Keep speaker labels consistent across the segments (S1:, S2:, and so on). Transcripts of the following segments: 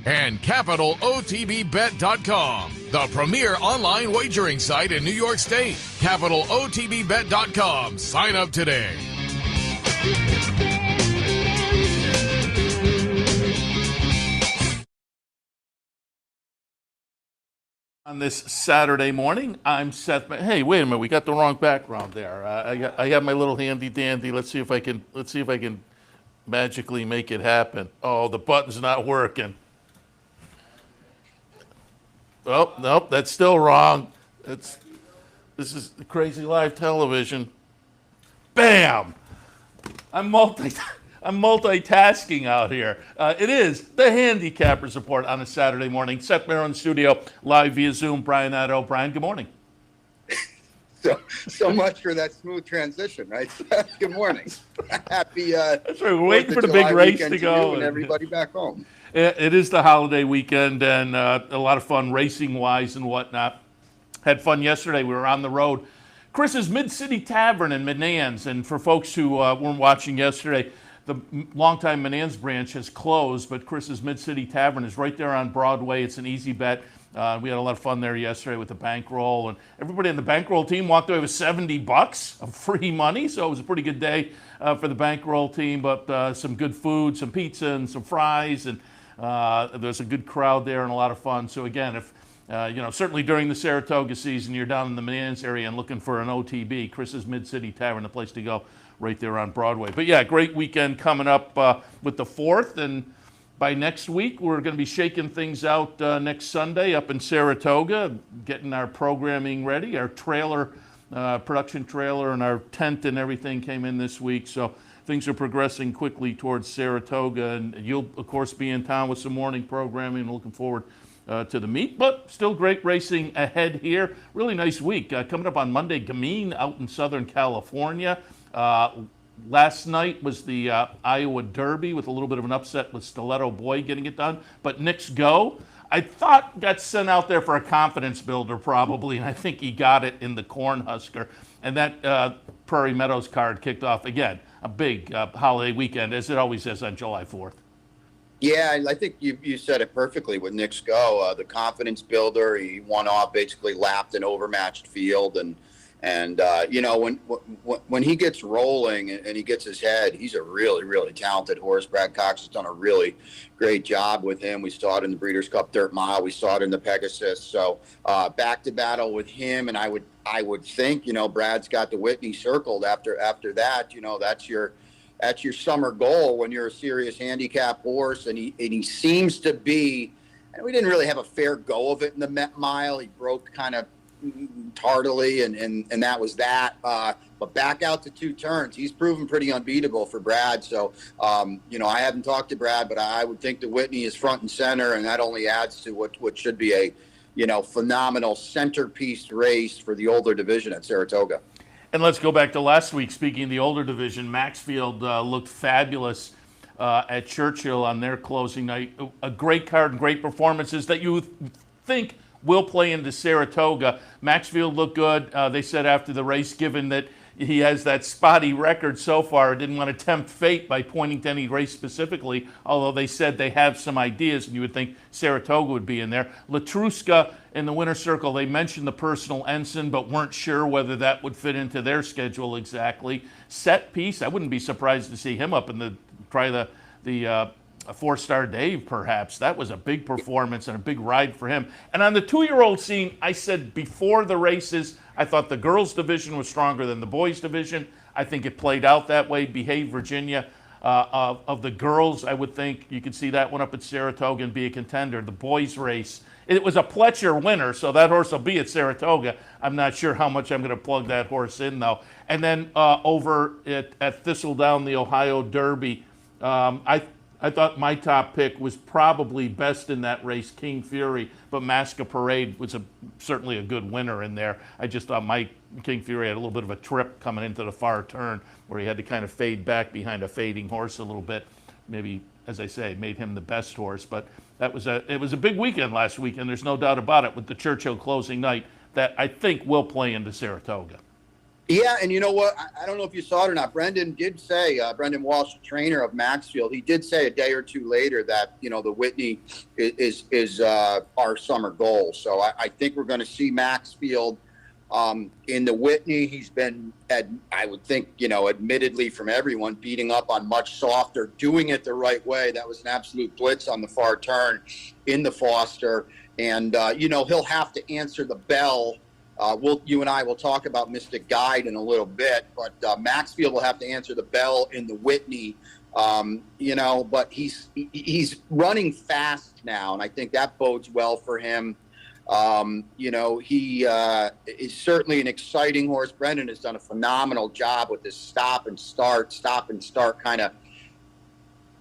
S1: And CapitalOTBBet.com, the premier online wagering site in New York State. CapitalOTBBet.com. Sign up today.
S2: On this Saturday morning, I'm Seth. Hey, wait a minute, we got the wrong background there. I got my little handy dandy. Let's see if I can magically make it happen. Oh, the button's not working. Oh, nope, that's still wrong. This is crazy live television. Bam! I'm multitasking out here. It is the Handicappers Report on a Saturday morning. Seth Merrow in studio, live via Zoom. Brian Nadeau. Brian, good morning.
S3: So much for that smooth transition, right? Good morning. Happy.
S2: That's right. We're waiting for the big race to go.
S3: And everybody back home.
S2: It is the holiday weekend, and a lot of fun racing-wise and whatnot. Had fun yesterday. We were on the road. Chris's Mid-City Tavern in Menands, and for folks who weren't watching yesterday, the longtime Menands branch has closed, but Chris's Mid-City Tavern is right there on Broadway. It's an easy bet. We had a lot of fun there yesterday with the bankroll, and everybody in the bankroll team walked away with $70 of free money, so it was a pretty good day for the bankroll team, but some good food, some pizza and some fries, and there's a good crowd there and a lot of fun. So again, if certainly during the Saratoga season, you're down in the Menands area and looking for an OTB, Chris's Mid-City Tavern, the place to go right there on Broadway. But yeah, great weekend coming up with the 4th, and by next week, we're going to be shaking things out next Sunday up in Saratoga, getting our programming ready. Our trailer, production trailer, and our tent and everything came in this week, so things are progressing quickly towards Saratoga, and you'll, of course, be in town with some morning programming. Looking forward to the meet, but still great racing ahead here. Really nice week. Coming up on Monday, Gamine out in Southern California. Last night was the Iowa Derby with a little bit of an upset with Stiletto Boy getting it done, but Nick's Go, I thought, got sent out there for a confidence builder probably, and I think he got it in the Cornhusker. And that Prairie Meadows card kicked off, again, a big holiday weekend, as it always is on July 4th.
S3: Yeah, I think you said it perfectly with Nick's Go. The confidence builder, he won off, basically lapped an overmatched field, and when he gets rolling and he gets his head, he's a really, really talented horse. Brad Cox has done a really great job with him. We saw it in the Breeders' Cup Dirt Mile. We saw it in the Pegasus. So back to battle with him, and I would think, Brad's got the Whitney circled after that. That's your summer goal when you're a serious handicap horse, and he seems to be. And we didn't really have a fair go of it in the Met Mile. He broke kind of tardily, and that was that. But back out to 2 turns, he's proven pretty unbeatable for Brad. So, I haven't talked to Brad, but I would think that Whitney is front and center, and that only adds to what should be a, phenomenal centerpiece race for the older division at Saratoga.
S2: And let's go back to last week. Speaking of the older division, Maxfield looked fabulous at Churchill on their closing night. A great card and great performances that you think will play into Saratoga. Maxfield looked good. They said after the race, given that he has that spotty record so far, didn't want to tempt fate by pointing to any race specifically, although they said they have some ideas, and you would think Saratoga would be in there. Latruska in the winner's circle, they mentioned the Personal Ensign, but weren't sure whether that would fit into their schedule exactly. Set Piece, I wouldn't be surprised to see him up in the 4-star Dave, perhaps. That was a big performance and a big ride for him. And on the 2-year-old scene, I said before the races, I thought the girls' division was stronger than the boys' division. I think it played out that way. Behave Virginia, of the girls, I would think you could see that one up at Saratoga and be a contender. The boys' race, it was a Pletcher winner, so that horse will be at Saratoga. I'm not sure how much I'm going to plug that horse in, though. And then over at Thistledown, the Ohio Derby, I thought my top pick was probably best in that race, King Fury, but Masca Parade was certainly a good winner in there. I just thought my King Fury had a little bit of a trip coming into the far turn where he had to kind of fade back behind a fading horse a little bit. Maybe, as I say, made him the best horse, but it was a big weekend last weekend. There's no doubt about it with the Churchill closing night that I think will play into Saratoga.
S3: Yeah, and you know what? I don't know if you saw it or not. Brendan did say, Brendan Walsh, trainer of Maxfield, he did say a day or two later that, the Whitney is our summer goal. So I think we're going to see Maxfield in the Whitney. He's been, I would think, admittedly from everyone, beating up on much softer, doing it the right way. That was an absolute blitz on the far turn in the Foster. And, he'll have to answer the bell. You and I will talk about Mystic Guide in a little bit, but Maxfield will have to answer the bell in the Whitney, but he's running fast now, and I think that bodes well for him. He is certainly an exciting horse. Brendan has done a phenomenal job with this stop and start kind of,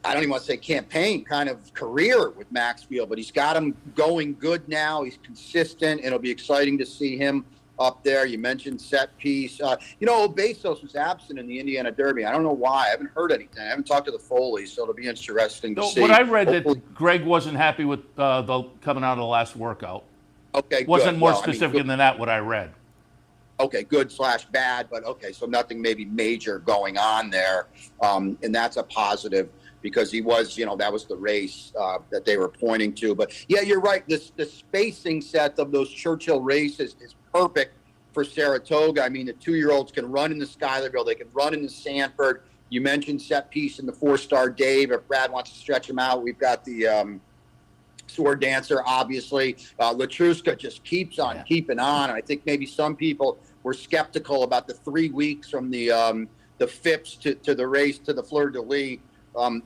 S3: I don't even want to say campaign, kind of career with Maxfield, but he's got him going good now. He's consistent. It'll be exciting to see him up there. You mentioned set piece. Bezos was absent in the Indiana Derby. I don't know why. I haven't heard anything. I haven't talked to the Foleys, so it'll be interesting to see.
S2: What I read that Greg wasn't happy with the coming out of the last workout.
S3: Okay,
S2: wasn't more specific than that what I read.
S3: Okay, good/bad, but okay, so nothing maybe major going on there, and that's a positive. Because he was, that was the race that they were pointing to. But, yeah, you're right. The spacing set of those Churchill races is perfect for Saratoga. I mean, the 2-year-olds can run in the Schuylerville. They can run in the Sanford. You mentioned set piece in the 4-star Dave. If Brad wants to stretch him out, we've got the Sword Dancer, obviously. Latruska just keeps on keeping on. And I think maybe some people were skeptical about the 3 weeks from the Phipps to the race to the Fleur-de-Lis.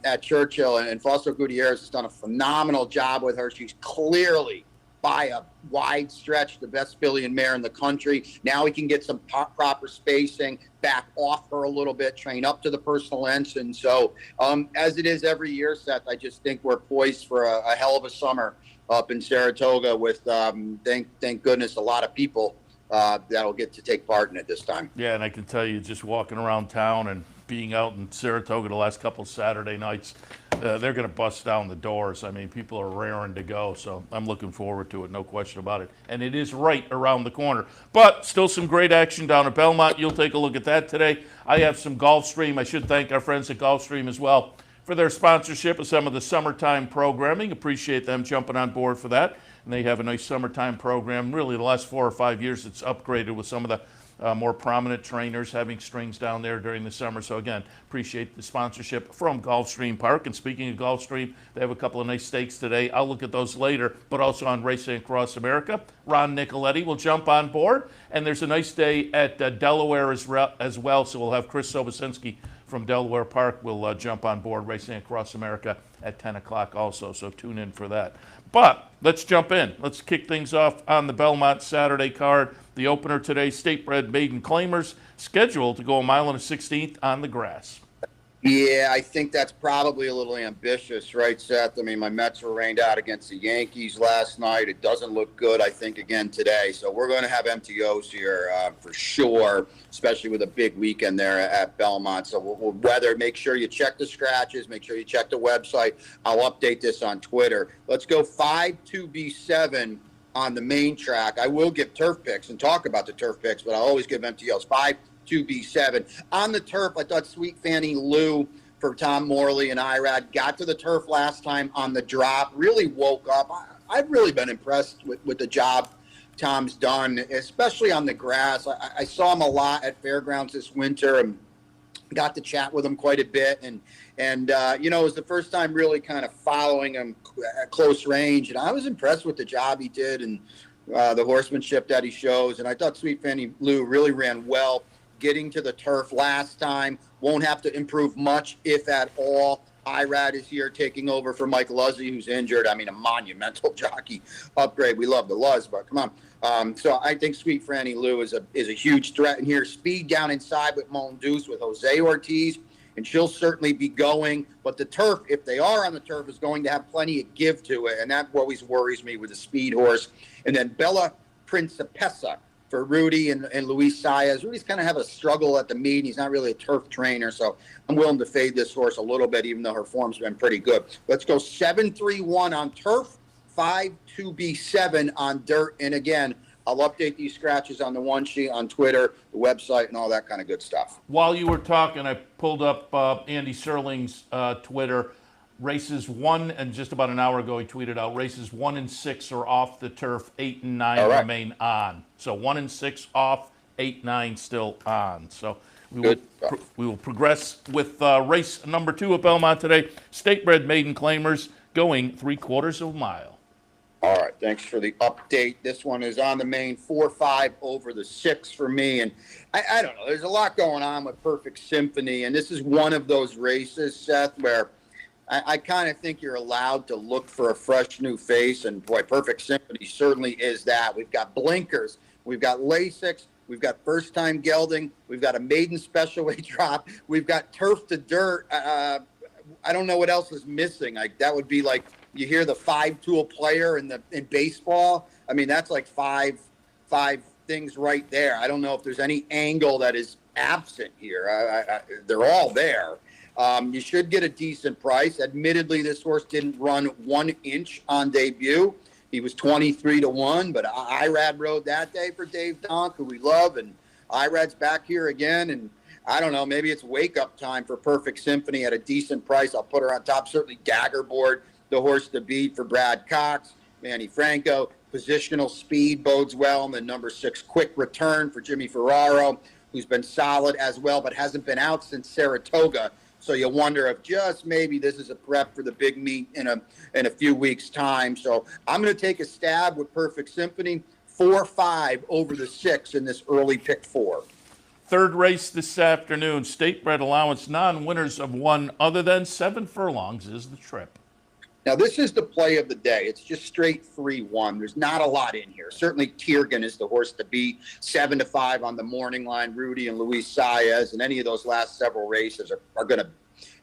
S3: At Churchill, and Fausto Gutierrez has done a phenomenal job with her. She's clearly, by a wide stretch, the best filly and mare in the country. Now he can get some proper spacing, back off her a little bit, train up to the personal ensign. So, as it is every year, Seth, I just think we're poised for a hell of a summer up in Saratoga with, thank goodness, a lot of people that'll get to take part in it this time.
S2: Yeah, and I can tell you, just walking around town and being out in Saratoga the last couple of Saturday nights, they're going to bust down the doors. I mean, people are raring to go, so I'm looking forward to it, no question about it. And it is right around the corner. But still some great action down at Belmont. You'll take a look at that today. I have some Gulfstream. I should thank our friends at Gulfstream as well for their sponsorship of some of the summertime programming. Appreciate them jumping on board for that. And they have a nice summertime program. Really, the last 4 or 5 years, it's upgraded with some of the more prominent trainers having strings down there during the summer. So again, appreciate the sponsorship from Gulfstream Park. And speaking of Gulfstream, they have a couple of nice stakes today. I'll look at those later, but also on Racing Across America. Ron Nicoletti will jump on board. And there's a nice day at Delaware as well. So we'll have Chris Sobosinski from Delaware Park will jump on board Racing Across America at 10 o'clock also. So tune in for that. But let's jump in. Let's kick things off on the Belmont Saturday card. The opener today, State Bred Maiden Claimers, scheduled to go 1.16 miles on the grass.
S3: Yeah, I think that's probably a little ambitious, right, Seth? I mean, my Mets were rained out against the Yankees last night. It doesn't look good, I think, again today. So we're going to have MTOs here for sure, especially with a big weekend there at Belmont. So we'll make sure you check the scratches, make sure you check the website. I'll update this on Twitter. Let's go 5-2B7 on the main track. I will give turf picks and talk about the turf picks, but I'll always give MTOs. 5-2B7. On the turf, I thought Sweet Fanny Lou for Tom Morley and Irad got to the turf last time on the drop, really woke up. I've really been impressed with the job Tom's done, especially on the grass. I saw him a lot at Fairgrounds this winter and got to chat with him quite a bit. And it was the first time really kind of following him at close range. And I was impressed with the job he did and the horsemanship that he shows. And I thought Sweet Fanny Lou really ran well getting to the turf last time. Won't have to improve much, if at all. Irad is here taking over for Mike Luzzy, who's injured. I mean, a monumental jockey upgrade. We love the Luz, but come on. So I think Sweet Fanny Lou is a huge threat in here. Speed down inside with Mondeuse, with Jose Ortiz, and she'll certainly be going. But the turf, if they are on the turf, is going to have plenty of give to it, and that always worries me with a speed horse. And then Bella Principessa for Rudy and Luis Saez. Rudy's kind of have a struggle at the meet. He's not really a turf trainer, so I'm willing to fade this horse a little bit, even though her form's been pretty good. Let's go 7-3-1 on turf, 5-2B7 on dirt. And again, I'll update these scratches on the one sheet, on Twitter, the website, and all that kind of good stuff.
S2: While you were talking, I pulled up Andy Serling's Twitter. Races 1, and just about an hour ago he tweeted out, races 1 and 6 are off the turf, 8 and 9 remain on. So 1 and 6 off, 8, 9 still on. So we will progress with race number 2 at Belmont today. State-bred maiden claimers going 3/4 of a mile.
S3: All right, thanks for the update. This one is on the main 4-5 over the 6 for me. And I don't know, there's a lot going on with Perfect Symphony. And this is one of those races, Seth, where I kind of think you're allowed to look for a fresh new face. And boy, Perfect Symphony certainly is that. We've got blinkers, we've got Lasix, we've got first time gelding, we've got a maiden special weight drop, we've got turf to dirt. I don't know what else is missing. Like that would be like, you hear the 5-tool player in baseball. I mean, that's like five things right there. I don't know if there's any angle that is absent here. They're all there. You should get a decent price. Admittedly, this horse didn't run 1 inch on debut. He was 23-1, but Irad rode that day for Dave Donk, who we love, and Irad's back here again. And I don't know, maybe it's wake-up time for Perfect Symphony at a decent price. I'll put her on top. Certainly Daggerboard, the horse to beat for Brad Cox, Manny Franco. Positional speed bodes well. And then number 6, Quick Return for Jimmy Ferraro, who's been solid as well, but hasn't been out since Saratoga. So you wonder if just maybe this is a prep for the big meet in a few weeks' time. So I'm going to take a stab with Perfect Symphony, 4-5 over the 6 in this early pick 4.
S2: Third race this afternoon, state-bred allowance, non-winners of 1 other than 7 furlongs is the trip.
S3: Now, this is the play of the day. It's just straight 3-1. There's not a lot in here. Certainly, Tiergan is the horse to beat. 7-5 on the morning line. Rudy and Luis Saez, and any of those last several races are going to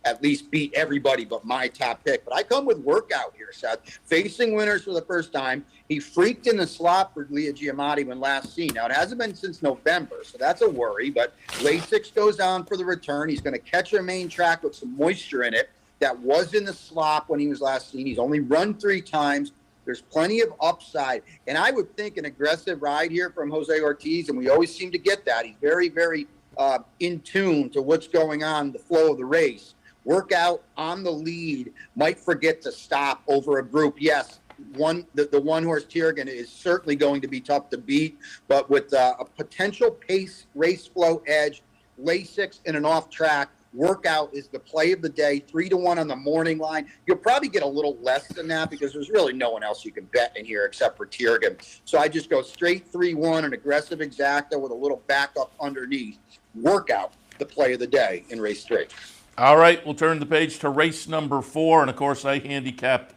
S3: at least beat everybody but my top pick. But I come with Workout here, Seth. Facing winners for the first time. He freaked in the slot for Leah Giamatti when last seen. Now, it hasn't been since November, so that's a worry. But Lasix goes on for the return. He's going to catch a main track with some moisture in it. That was in the slop when he was last seen. He's only run 3 times. There's plenty of upside. And I would think an aggressive ride here from Jose Ortiz, and we always seem to get that. He's very, very in tune to what's going on, the flow of the race. Workout on the lead, might forget to stop over a group. Yes, the one-horse Tiergan is certainly going to be tough to beat, but with a potential pace, race flow edge, Lasix in an off-track, Workout is the play of the day, 3-1 on the morning line. You'll probably get a little less than that because there's really no one else you can bet in here except for Tiergan. So I just go straight 3-1, an aggressive exacta with a little backup underneath. Workout, the play of the day in race 3.
S2: All right, we'll turn the page to race number 4. And, of course, I handicapped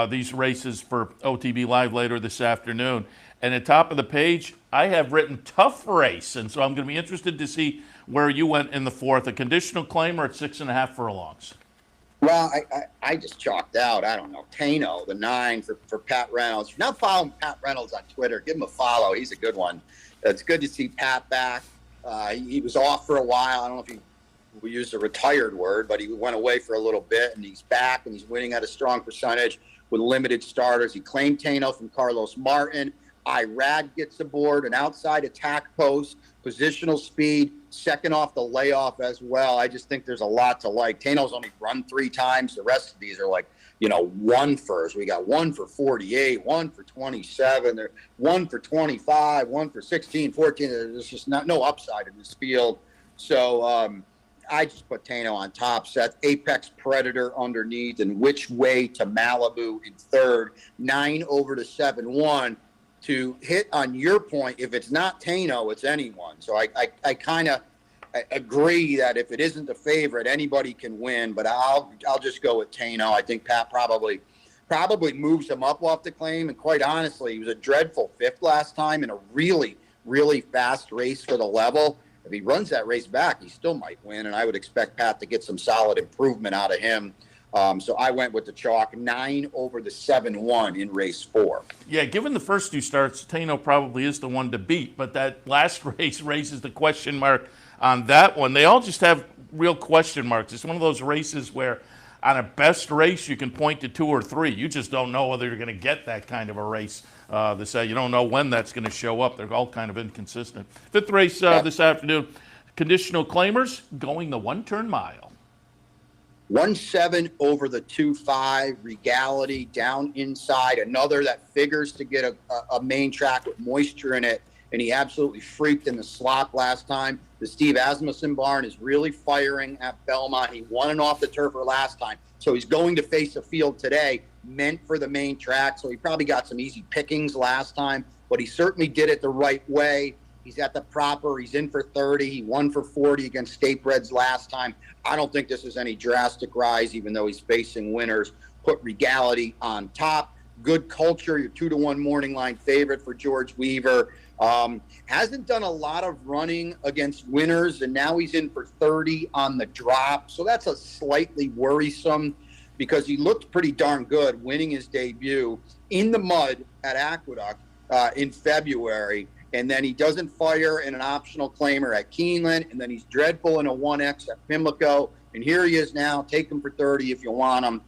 S2: these races for OTB Live later this afternoon. And at the top of the page, I have written tough race. And so I'm going to be interested to see where you went in the 4th. A conditional claimer at 6.5 furlongs.
S3: Well, I just chalked out, I don't know, Tano, the 9 for Pat Reynolds. If you're not following Pat Reynolds on Twitter, give him a follow. He's a good one. It's good to see Pat back. He was off for a while. I don't know if we used a retired word, but he went away for a little bit, and he's back, and he's winning at a strong percentage with limited starters. He claimed Tano from Carlos Martin. Irad gets aboard, an outside attack post, positional speed, second off the layoff as well. I just think there's a lot to like. Tano's only run 3 times. The rest of these are like, 1-fers. We got 1 for 48, 1 for 27, 1 for 25, 1 for 16, 14. There's just no upside in this field. So I just put Tano on top, Seth. Apex Predator underneath, and Which Way to Malibu in 3rd. 9 over to 7-1. To hit on your point, if it's not Tano, it's anyone. So I kind of agree that if it isn't the favorite, anybody can win. But I'll just go with Tano. I think Pat probably moves him up off the claim. And quite honestly, he was a dreadful 5th last time in a really, really fast race for the level. If he runs that race back, he still might win. And I would expect Pat to get some solid improvement out of him. So I went with the chalk, 9 over the 7-1 in race 4.
S2: Yeah, given the first 2 starts, Tano probably is the one to beat. But that last race raises the question mark on that one. They all just have real question marks. It's one of those races where on a best race, you can point to 2 or 3. You just don't know whether you're going to get that kind of a race. You don't know when that's going to show up. They're all kind of inconsistent. 5th race this afternoon, conditional claimers going the 1-turn mile.
S3: 1-7 over the 2-5, Regality down inside. Another that figures to get a main track with moisture in it, and he absolutely freaked in the slop last time. The Steve Asmussen barn is really firing at Belmont. He won an off the turfer last time, so he's going to face a field today meant for the main track, so he probably got some easy pickings last time, but he certainly did it the right way. He's at the proper. He's in for 30. He won for 40 against State Breds last time. I don't think this is any drastic rise, even though he's facing winners. Put Regality on top. Good Culture, your 2-1 morning line favorite for George Weaver. Hasn't done a lot of running against winners, and now he's in for 30 on the drop. So that's a slightly worrisome, because he looked pretty darn good winning his debut in the mud at Aqueduct in February. And then he doesn't fire in an optional claimer at Keeneland, and then he's dreadful in a 1X at Pimlico. And here he is now. Take him for 30 if you want him.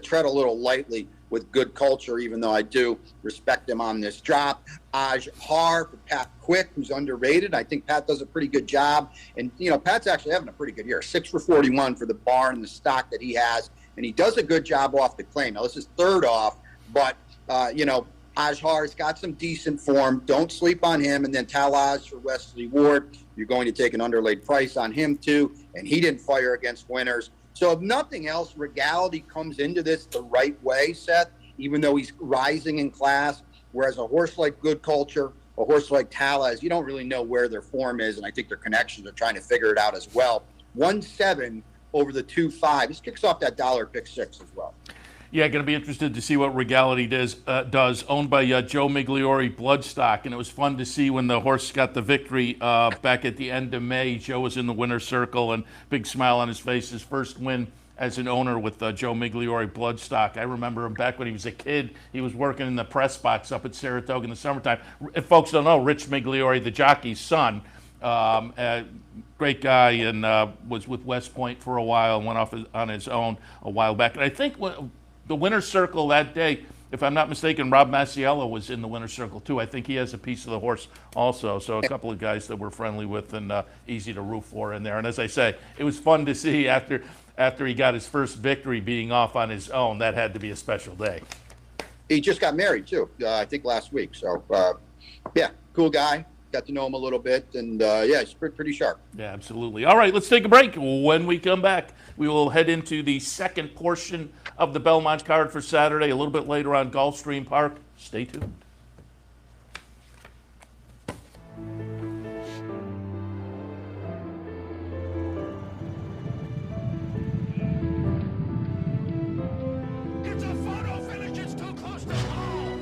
S3: Tread a little lightly with Good Culture, even though I do respect him on this drop. Aj Har for Pat Quick, who's underrated. I think Pat does a pretty good job. And, Pat's actually having a pretty good year. 6 for 41 for the barn and the stock that he has. And he does a good job off the claim. Now, this is 3rd off, but, Ajhar's got some decent form. Don't sleep on him. And then Talaz for Wesley Ward. You're going to take an underlaid price on him, too. And he didn't fire against winners. So if nothing else, Regality comes into this the right way, Seth, even though he's rising in class. Whereas a horse like Good Culture, a horse like Talaz, you don't really know where their form is. And I think their connections are trying to figure it out as well. 1-7 over the 2-5. This kicks off that $pick-6 as well.
S2: Yeah, going to be interested to see what Regality does. Owned by Joe Migliore Bloodstock, and it was fun to see when the horse got the victory back at the end of May. Joe was in the winner's circle, and big smile on his face. His first win as an owner with Joe Migliore Bloodstock. I remember him back when he was a kid. He was working in the press box up at Saratoga in the summertime. If folks don't know, Rich Migliore, the jockey's son, great guy, and was with West Point for a while and went off on his own a while back. And I think the winner's circle that day, if I'm not mistaken, Rob Masiello was in the winner's circle too. I think he has a piece of the horse also. So a couple of guys that we're friendly with and easy to root for in there. And as I say, it was fun to see after he got his first victory being off on his own. That had to be a special day.
S3: He just got married too, I think last week. So yeah, cool guy. Got to know him a little bit, and he's pretty sharp.
S2: Yeah, absolutely. All right, let's take a break. When we come back, we will head into the second portion of the Belmont card for Saturday, a little bit later on Gulfstream Park. Stay tuned.
S1: It's a photo finish. It's too close to home.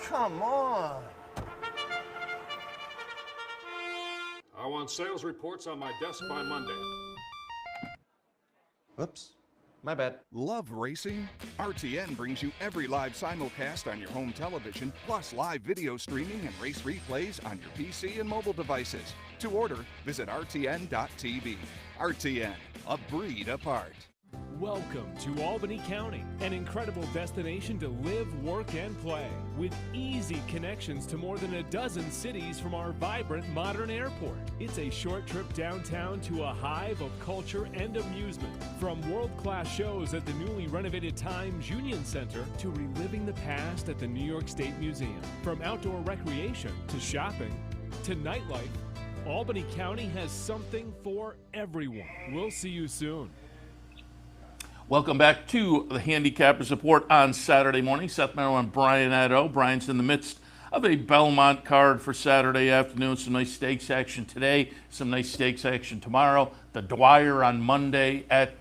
S4: Come on.
S5: I want sales reports on my desk by Monday.
S4: Oops. My bad.
S6: Love racing? RTN brings you every live simulcast on your home television, plus live video streaming and race replays on your PC and mobile devices. To order, visit rtn.tv. RTN, a breed apart.
S7: Welcome to Albany County, an incredible destination to live, work, and play, with easy connections to more than a dozen cities from our vibrant modern airport. It's a short trip downtown to a hive of culture and amusement, from world-class shows at the newly renovated Times Union Center to reliving the past at the New York State Museum. From outdoor recreation to shopping to nightlife, Albany County has something for everyone. We'll see you soon.
S2: Welcome back to the Handicappers Report on Saturday morning. Seth, Merrow, and Brian Nadeau. Brian's in the midst of a Belmont card for Saturday afternoon. Some nice stakes action today, some nice stakes action tomorrow. The Dwyer on Monday at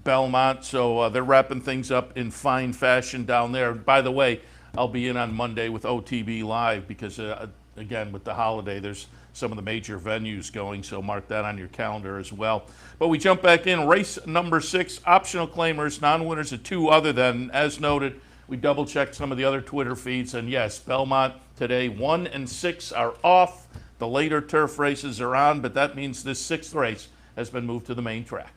S2: Belmont. So they're wrapping things up in fine fashion down there. By the way, I'll be in on Monday with OTB Live because, again, with the holiday, there's some of the major venues going, so mark that on your calendar as well. But we jump back in. Race number 6, optional claimers, non-winners of 2 other than, as noted, we double-checked some of the other Twitter feeds, and yes, Belmont today, 1 and 6 are off. The later turf races are on, but that means this 6th race has been moved to the main track.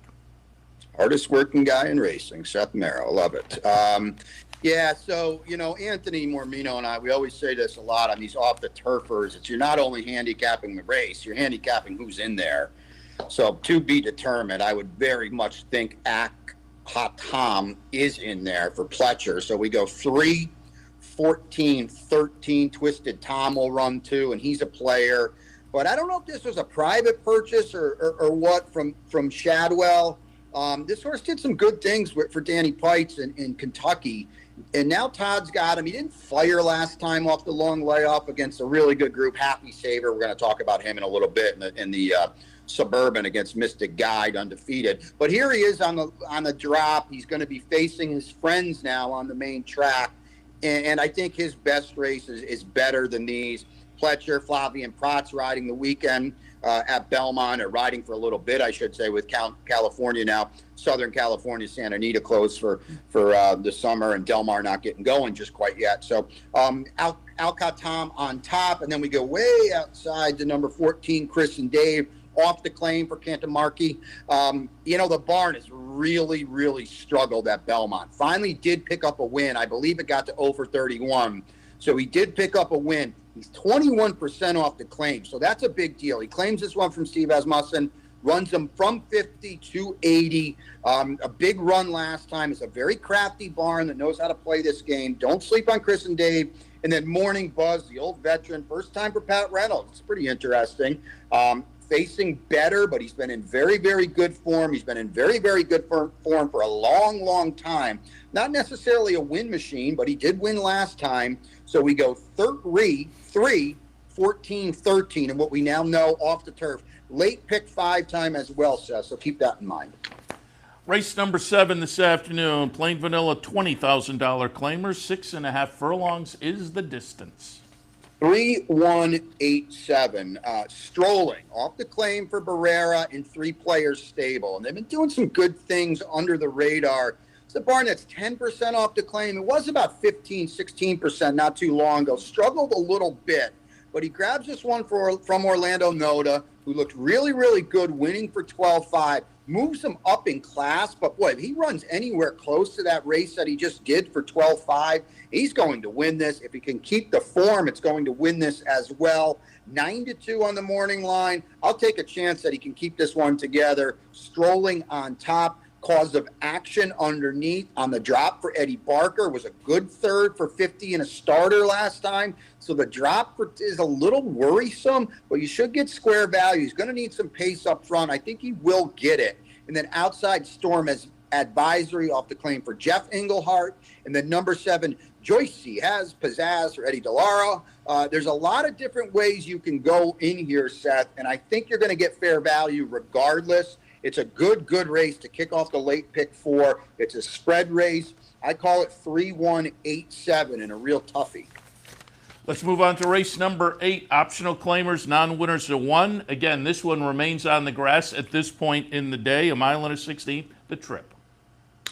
S3: Hardest working guy in racing, Seth Merrow. Love it. Yeah, so, Anthony Mormino and I, we always say this a lot on these off-the-turfers. It's you're not only handicapping the race, you're handicapping who's in there. So to be determined, I would very much think Tom is in there for Pletcher. So we go 3, 14, 13. Twisted Tom will run too, and he's a player. But I don't know if this was a private purchase or what from Shadwell. This horse did some good things for Danny Pites in Kentucky. And now Todd's got him. He didn't fire last time off the long layoff against a really good group, Happy Saver. We're going to talk about him in a little bit in the Suburban against Mystic Guide, undefeated. But here he is on the drop. He's going to be facing his friends now on the main track. And I think his best race is better than these. Pletcher, Flavian Protz riding the weekend at Belmont, or riding for a little bit, I should say, with California now. Southern California, Santa Anita closed for the summer, and Del Mar not getting going just quite yet. So Alcott Tom on top, and then we go way outside to number 14, Chris and Dave, off the claim for Cantamarchi. The barn has really, really struggled at Belmont. Finally did pick up a win. I believe it got to over 31. So he did pick up a win. He's 21% off the claim, so that's a big deal. He claims this one from Steve Asmussen, runs him from 50 to 80. A big run last time. It's a very crafty barn that knows how to play this game. Don't sleep on Chris and Dave. And then Morning Buzz, the old veteran, first time for Pat Reynolds. It's pretty interesting. Facing better, but he's been in very, very good form. He's been in very, very good form for a long, long time. Not necessarily a win machine, but he did win last time. So we go 3, 14, 13, and what we now know off the turf. Late pick 5 time as well, Seth, so keep that in mind.
S2: Race number 7 this afternoon, plain vanilla $20,000 claimers, 6.5 furlongs is the distance.
S3: 3187. Strolling off the claim for Barrera in 3 players stable. And they've been doing some good things under the radar. It's a barn that's 10% off the claim. It was about 15, 16% not too long ago. Struggled a little bit. But he grabs this one from Orlando Noda, who looked really, really good, winning for 12.5. Moves him up in class, but boy, if he runs anywhere close to that race that he just did for 12.5, he's going to win this. If he can keep the form, it's going to win this as well. 9-2 on the morning line. I'll take a chance that he can keep this one together. Strolling on top. Cause of action underneath on the drop for Eddie Barker was a good third for 50 in a starter last time. So the drop is a little worrisome, but you should get square value. He's going to need some pace up front. I think he will get it. And then outside Storm as advisory off the claim for Jeff Englehart. And then number 7, Joyce has pizzazz for Eddie DeLauro. There's a lot of different ways you can go in here, Seth, and I think you're going to get fair value regardless. It's a good race to kick off the late pick 4. It's a spread race. I call it 3-1-8-7 and a real toughie.
S2: Let's move on to race number 8, optional claimers, non-winners to 1. Again, this one remains on the grass at this point in the day, a mile and a 16th, the trip.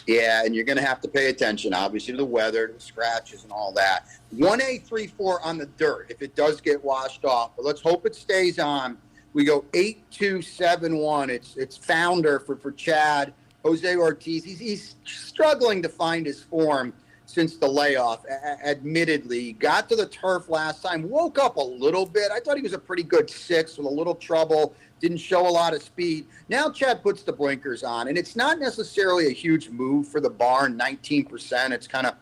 S3: Yeah, and you're going to have to pay attention, obviously, to the weather, the scratches, and all that. 1A-3-4 on the dirt if it does get washed off, but let's hope it stays on. We go 8-2-7-1. It's founder for Chad. Jose Ortiz. He's struggling to find his form since the layoff, admittedly. He got to the turf last time, woke up a little bit. I thought he was a pretty good 6 with a little trouble, didn't show a lot of speed. Now Chad puts the blinkers on, and it's not necessarily a huge move for the barn, 19%. It's kind of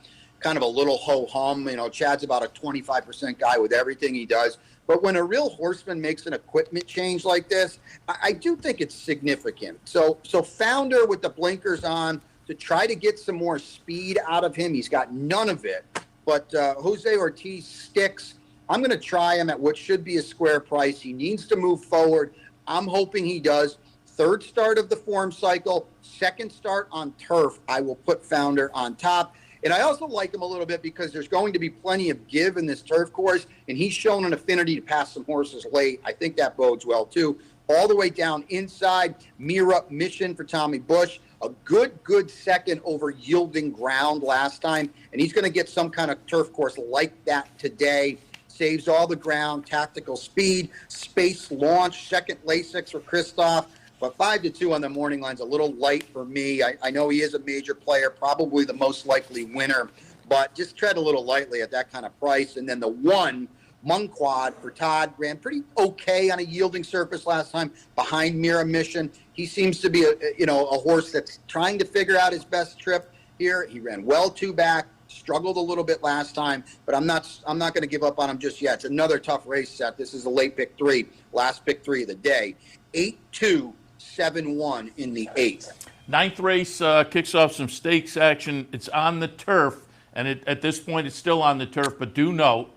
S3: a little ho-hum. Chad's about a 25% guy with everything he does. But when a real horseman makes an equipment change like this, I do think it's significant. So founder with the blinkers on to try to get some more speed out of him. He's got none of it. But Jose Ortiz sticks. I'm going to try him at what should be a square price. He needs to move forward. I'm hoping he does. 3rd start of the form cycle, 2nd start on turf. I will put founder on top. And I also like him a little bit because there's going to be plenty of give in this turf course, and he's shown an affinity to pass some horses late. I think that bodes well, too. All the way down inside, Merrow Mission for Tommy Bush. A good second over Yielding Ground last time, and he's going to get some kind of turf course like that today. Saves all the ground, tactical speed, space launch, second Lasix for Christoph. But 5-2 on the morning line's a little light for me. I know he is a major player, probably the most likely winner, but just tread a little lightly at that kind of price. And then the 1, Munquad for Todd, ran pretty okay on a yielding surface last time behind Merrow Mission. He seems to be a horse that's trying to figure out his best trip here. He ran well 2 back, struggled a little bit last time, but I'm not going to give up on him just yet. It's another tough race set. This is a late pick 3, last pick 3 of the day. 8-2. 7-1 in the 8th.
S2: 9th race kicks off some stakes action. It's on the turf, and at this point it's still on the turf, but do note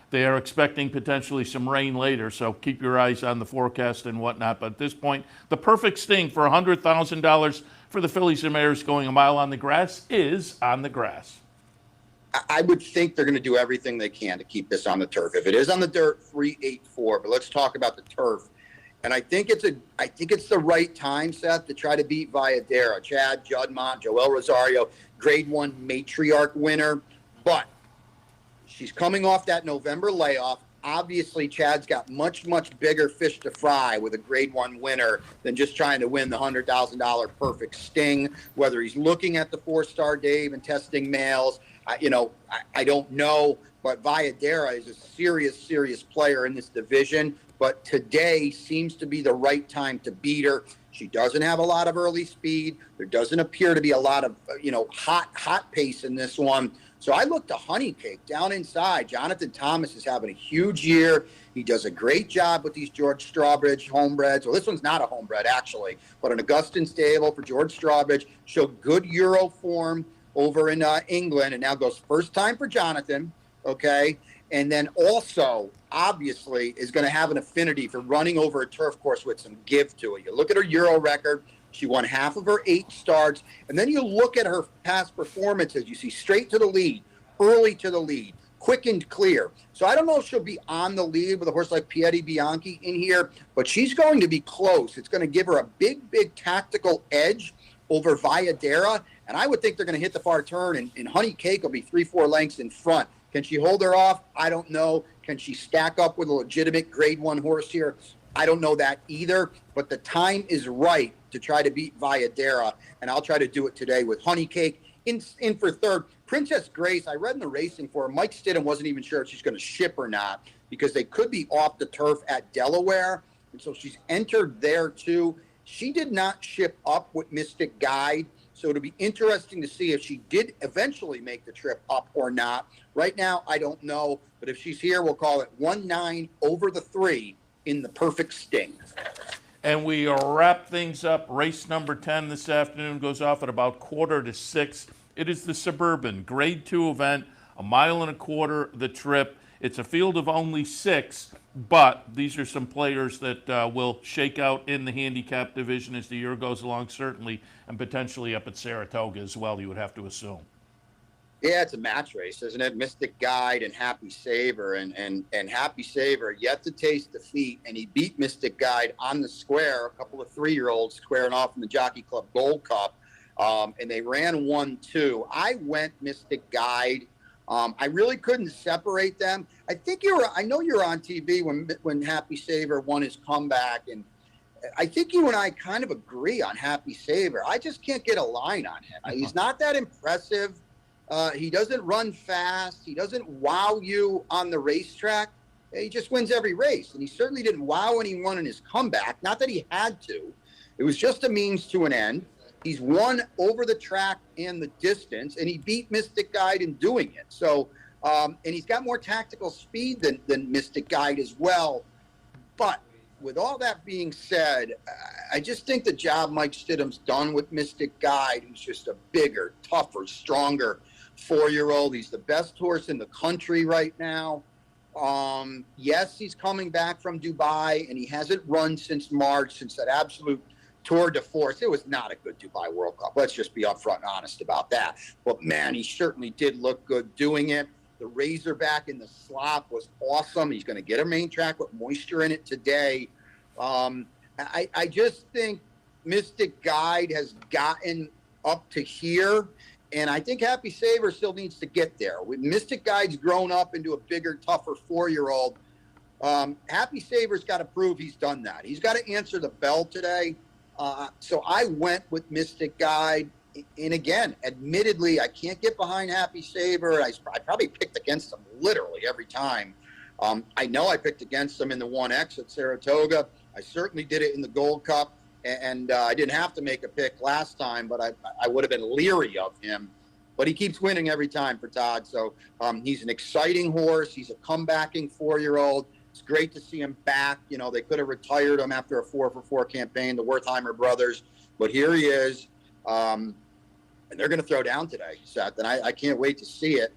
S2: they are expecting potentially some rain later, so keep your eyes on the forecast and whatnot. But at this point, the perfect sting for $100,000 for the Fillies and Mares going a mile on the grass is on the grass.
S3: I would think they're going to do everything they can to keep this on the turf. If it is on the dirt, 3-8-4, but let's talk about the turf. And I think it's the right time, Seth, to try to beat Valladera. Chad Judmont, Joel Rosario, Grade 1 matriarch winner. But she's coming off that November layoff. Obviously, Chad's got much bigger fish to fry with a Grade 1 winner than just trying to win the $100,000 perfect sting. Whether he's looking at the 4-star Dave and testing males, I don't know. But Valladera is a serious player in this division. But today seems to be the right time to beat her. She doesn't have a lot of early speed. There doesn't appear to be a lot of, hot pace in this one. So I look to Honey Cake down inside. Jonathan Thomas is having a huge year. He does a great job with these George Strawbridge homebreds. Well, this one's not a homebred, actually, but an Augustin stable for George Strawbridge. Showed good Euro form over in England, and now goes first time for Jonathan, okay? And then also, obviously, is going to have an affinity for running over a turf course with some give to it. You look at her Euro record. She won half of her 8 starts. And then you look at her past performances. You see straight to the lead, early to the lead, quick and clear. So I don't know if she'll be on the lead with a horse like Piedi Bianchi in here, but she's going to be close. It's going to give her a big tactical edge over Valladera. And I would think they're going to hit the far turn, and Honey Cake will be 3-4 lengths in front. Can she hold her off? I don't know. Can she stack up with a legitimate Grade 1 horse here? I don't know that either. But the time is right to try to beat Valladera, and I'll try to do it today with Honey Cake. In for third, Princess Grace. I read in the racing for her. Mike Stidham wasn't even sure if she's going to ship or not because they could be off the turf at Delaware. And so she's entered there too. She did not ship up with Mystic Guide. So it'll be interesting to see if she did eventually make the trip up or not. Right now, I don't know. But if she's here, we'll call it 1-9 over the 3 in the perfect sting.
S2: And we wrap things up. Race number 10 this afternoon goes off at about 5:45. It is the Suburban Grade 2 event, 1.25 miles the trip. It's a field of only 6, but these are some players that will shake out in the handicap division as the year goes along, certainly, and potentially up at Saratoga as well, you would have to assume.
S3: Yeah, it's a match race, isn't it? Mystic Guide and Happy Saver, and Happy Saver yet to taste defeat, and he beat Mystic Guide on the square, a couple of 3-year-olds squaring off in the Jockey Club Gold Cup, and they ran 1-2. I went Mystic Guide. I really couldn't separate them. I know you were on TV when Happy Saver won his comeback, and I think you and I kind of agree on Happy Saver. I just can't get a line on him. He's not that impressive. He doesn't run fast. He doesn't wow you on the racetrack. He just wins every race, and he certainly didn't wow anyone in his comeback. Not that he had to. It was just a means to an end. He's won over the track and the distance, and he beat Mystic Guide in doing it. So, and he's got more tactical speed than Mystic Guide as well. But with all that being said, I just think the job Mike Stidham's done with Mystic Guide, who's just a bigger, tougher, stronger 4-year-old. He's the best horse in the country right now. Yes, he's coming back from Dubai, and he hasn't run since March, since that absolute tour de force. It was not a good Dubai World Cup. Let's just be upfront and honest about that. But, man, he certainly did look good doing it. The Razorback in the slop was awesome. He's going to get a main track with moisture in it today. I just think Mystic Guide has gotten up to here, and I think Happy Saver still needs to get there. With Mystic Guide's grown up into a bigger, tougher 4-year-old. Happy Saver's got to prove he's done that. He's got to answer the bell today. So I went with Mystic Guide. And again, admittedly, I can't get behind Happy Saver. I probably picked against him literally every time. I know I picked against him in the 1X at Saratoga. I certainly did it in the Gold Cup. And I didn't have to make a pick last time, but I would have been leery of him. But he keeps winning every time for Todd. So he's an exciting horse. He's a comebacking 4-year-old. It's great to see him back. You know, they could have retired him after a 4-for-4 campaign, the Wertheimer brothers. But here he is. And they're going to throw down today, Seth. And I can't wait to see it.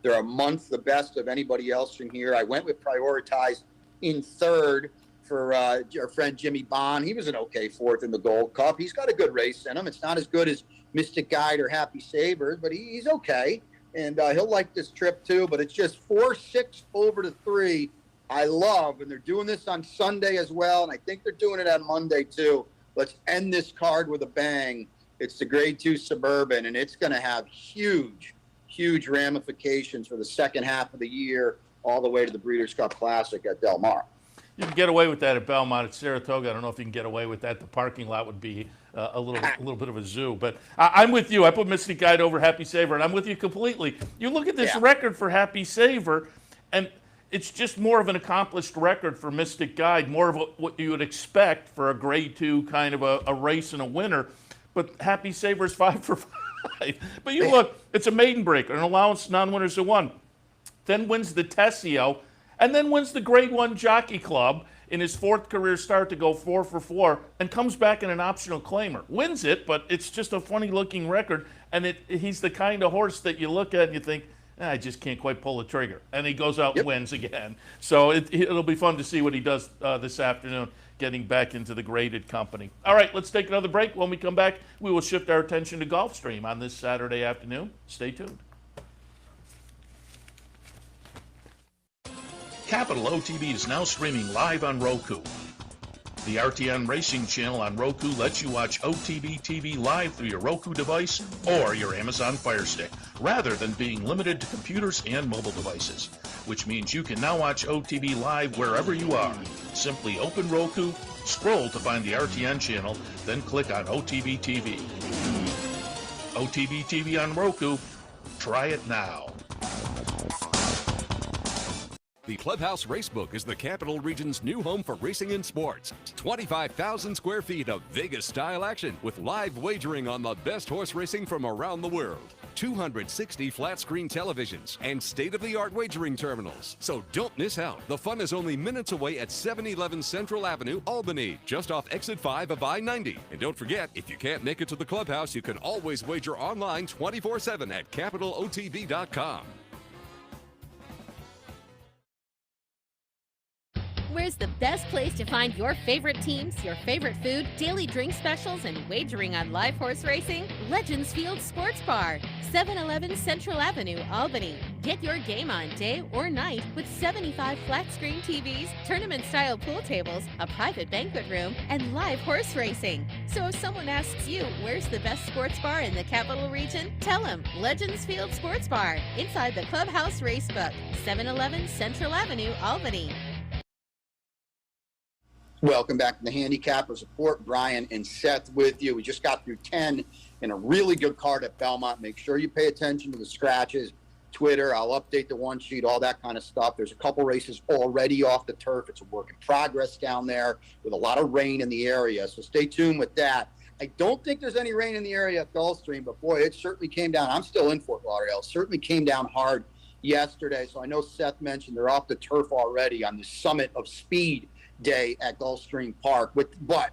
S3: They're a month the best of anybody else from here. I went with Prioritize in third for our friend Jimmy Bond. He was an okay fourth in the Gold Cup. He's got a good race in him. It's not as good as Mystic Guide or Happy Saver, but he's okay. And he'll like this trip too. But it's just 4-6 over to 3. I love, and they're doing this on Sunday as well, and I think they're doing it on Monday too. Let's end this card with a bang. It's the Grade 2 Suburban, and it's going to have huge ramifications for the second half of the year, all the way to the Breeders' Cup Classic at Del Mar.
S2: You can get away with that at Belmont. At Saratoga, I don't know if you can get away with that. The parking lot would be a little bit of a zoo. But I'm with you. I put Mystic Guide over Happy Saver, and I'm with you completely. You look at this record for Happy Saver, and it's just more of an accomplished record for Mystic Guide, more of what you would expect for a Grade 2 kind of a race and a winner. But Happy Saver's 5 for 5. But you look, it's a maiden breaker, an allowance non-winners of 1. Then wins the Tessio, and then wins the Grade 1 Jockey Club in his 4th career start to go 4 for 4, and comes back in an optional claimer. Wins it, but it's just a funny-looking record, and he's the kind of horse that you look at and you think, I just can't quite pull the trigger. And he goes out and wins again. So it'll be fun to see what he does this afternoon, getting back into the graded company. All right, let's take another break. When we come back, we will shift our attention to Gulfstream on this Saturday afternoon. Stay tuned. Capital OTB is now streaming live on Roku. The RTN Racing channel on Roku lets you watch OTB TV live through your Roku device or your Amazon Fire Stick, rather than being limited to computers and mobile devices, which means you can now watch OTB live wherever you are. Simply open Roku, scroll to find the RTN channel, then click on OTB TV. OTB TV on Roku. Try it now.
S8: The Clubhouse Racebook is the Capital Region's new home for racing and sports. 25,000 square feet of Vegas-style action with live wagering on the best horse racing from around the world. 260 flat-screen televisions and state-of-the-art wagering terminals. So don't miss out. The fun is only minutes away at 711 Central Avenue, Albany, just off exit 5 of I-90. And don't forget, if you can't make it to the Clubhouse, you can always wager online 24/7 at capitalotb.com.
S9: Where's the best place to find your favorite teams, your favorite food, daily drink specials, and wagering on live horse racing? Legends Field Sports Bar, 711 Central Avenue, Albany. Get your game on day or night with 75 flat-screen TVs, tournament-style pool tables, a private banquet room, and live horse racing. So if someone asks you, where's the best sports bar in the Capital Region? Tell them Legends Field Sports Bar, inside the Clubhouse Racebook, 711 Central Avenue, Albany.
S3: Welcome back to the Handicappers Report. Brian and Seth with you. We just got through 10 in a really good card at Belmont. Make sure you pay attention to the scratches, Twitter. I'll update the one sheet, all that kind of stuff. There's a couple races already off the turf. It's a work in progress down there with a lot of rain in the area. So stay tuned with that. I don't think there's any rain in the area at Gulfstream, but boy, it certainly came down. I'm still in Fort Lauderdale. It certainly came down hard yesterday. So I know Seth mentioned they're off the turf already on the Summit of Speed day at Gulfstream Park. But